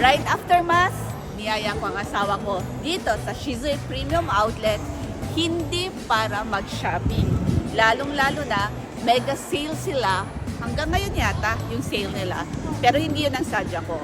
right after Mass, niyaya ko ang asawa ko dito sa Shizui Premium Outlet, hindi para mag-shopping. Lalong-lalo na, mega sale sila. Hanggang ngayon yata, yung sale nila. Pero hindi yun ang sadya ko.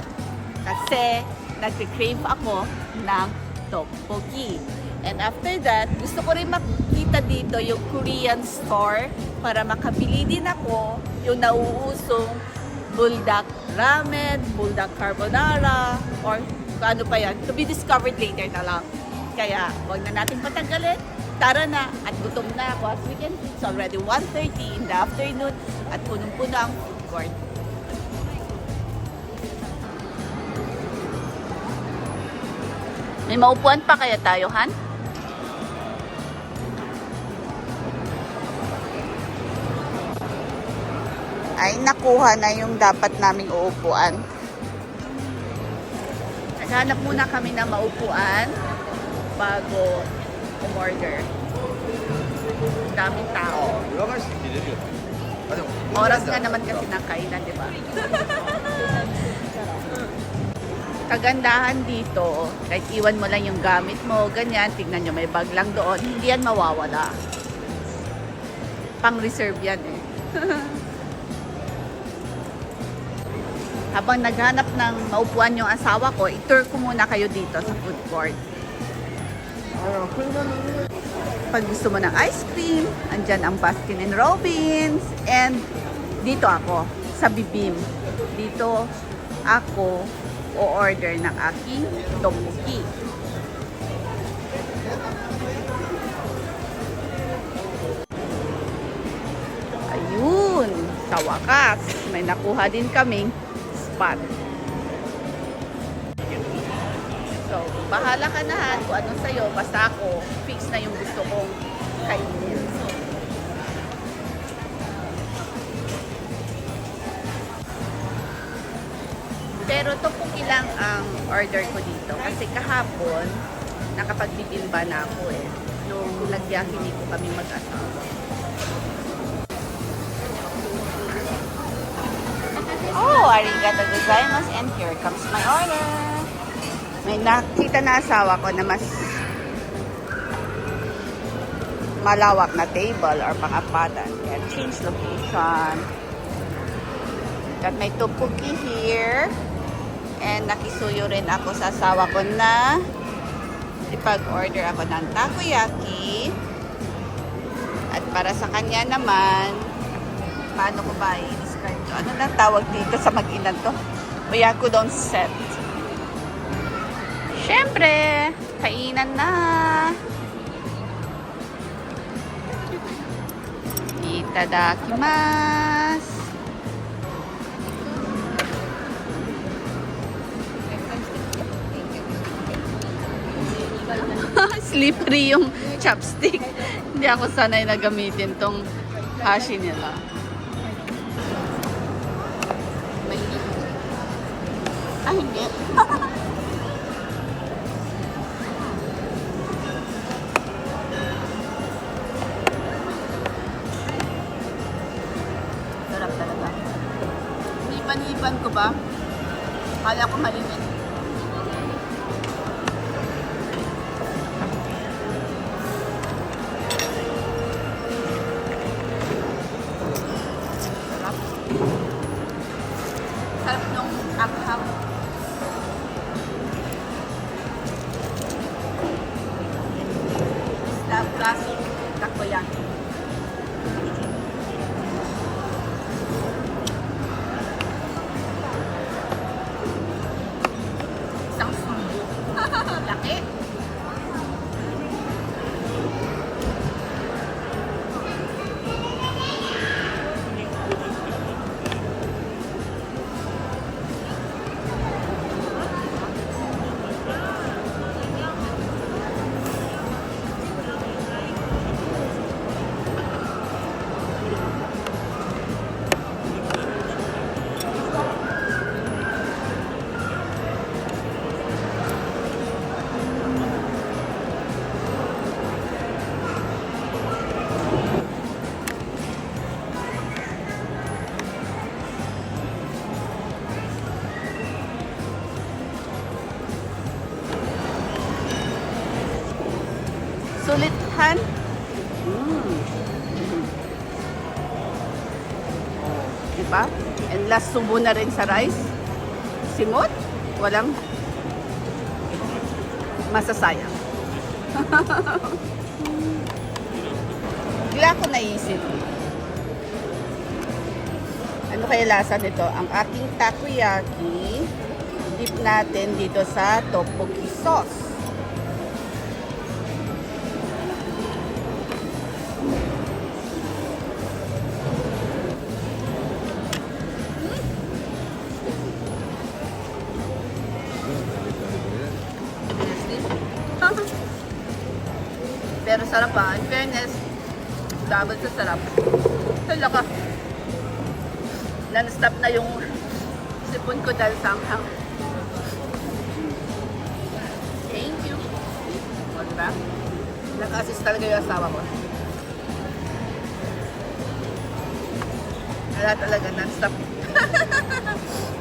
Kasi, nag-crave ako ng tteokbokki. And after that, gusto ko rin makita dito yung Korean store para makabili din ako yung nauusong buldak ramen, buldak carbonara, or ano pa yan. To be discovered later na lang. Kaya, huwag na natin patanggalin. Tara na, at gutom na ako. As we can see, it's already 1:30 in the afternoon at punong-puno ang food court. May maupuan pa kaya tayo, Han? Ay, nakuha na yung dapat naming uupuan. Naghanap muna kami ng maupuan bago umorder. Daming tao. Oras nga naman kasi ng kainan, di ba? Kagandahan dito, kahit iwan mo lang yung gamit mo, ganyan, tignan nyo, may bag lang doon, hindi yan mawawala. Pang-reserve yan eh. Habang naghanap ng maupuan yung asawa ko, i-tour ko muna kayo dito sa food court. Pag gusto mo ng ice cream, andyan ang Baskin and Robbins. And dito ako, sa Bibim. Dito ako o-order ng aking tteokbokki. Ayun, sa wakas, may nakuha din kaming spot. So, bahala ka na Han kung anong sa'yo. Basta ako, fix na yung gusto kong kainin. Pero tteokbokki lang ang order ko dito. Kasi kahapon, nakapagbibilba na ako eh. Nung nagbiyahe ko kami mag-asawa. Oh, arigato gozaimasu, and here comes my order. May nakita na asawa ko na mas malawak na table or pang-apatan. Kaya change location. Got my tteokbokki here. And nakisuyo rin ako sa asawa ko na ipag-order ako ng takoyaki. At para sa kanya naman, paano ko ba i-describe to? Ano na tawag dito sa mag-inan to? Oyakudon set. Siyempre, kainan na. Itadakimasu. Slippery yung chopstick. Hindi ako sanay na gamitin tong hashi nila. Ay, hindi. Sarap talaga. Nipan-nipan ko ba? Kala ko malimit. Sarap nung akham. Isda plus takoyaki. Isang sumbo. Laki. Sulithan. Diba? And last subo na rin sa rice. Simot. Walang masasayang. Bigla ko naisip. Ano kaya lasa nito? Ang ating takoyaki, dip natin dito sa tteokbokki sauce. Pero sarap pa. In fairness, double sa sarap. Hala ka. Non-stop na yung sipon ko dahil sa anghang. Thank you. O, diba? Nag-assist talaga yung asawa ko. Wala talaga, non-stop.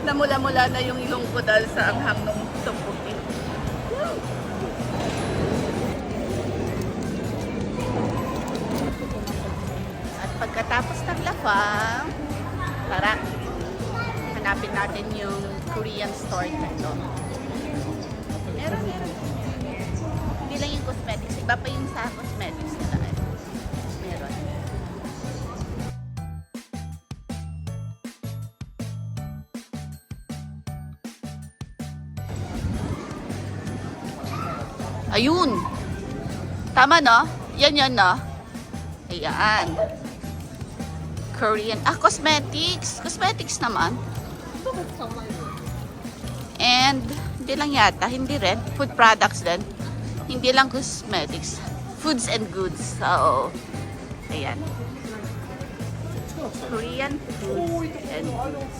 Namula-mula na yung ilong ko dahil sa anghang ng tteokbokki. At pagkatapos ng lafang, tara, hanapin natin yung Korean store na ito. Meron. Hindi lang yung cosmetics. Iba pa yung sa cosmetics nila. Meron. Ayun! Tama, no? Yan, no? Ayan. Korean. Cosmetics. Cosmetics naman. And, hindi lang yata. Hindi rin. Food products din. Hindi lang cosmetics. Foods and goods. So, ayan. Korean foods and goods.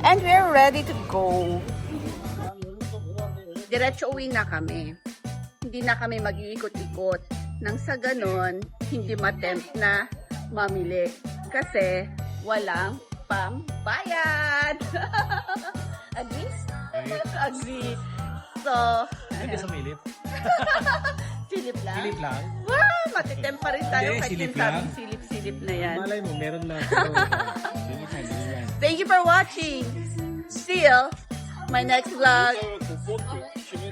And we're ready to go. Diretso uwi na kami. Hindi na kami mag-iikot-ikot. Nang sa ganon, hindi matempt na mamili. Kasi walang pambayad. Agree? Agree. So, Hindi sumilip. Silip lang? Silip lang. Wow, matitem pa rin tayo Hindi, kahit silip yung sabing lang. silip-silip na yan. Malay mo, meron na. Silip lang. Thank you for watching. See you my next vlog. conforme que chez nous,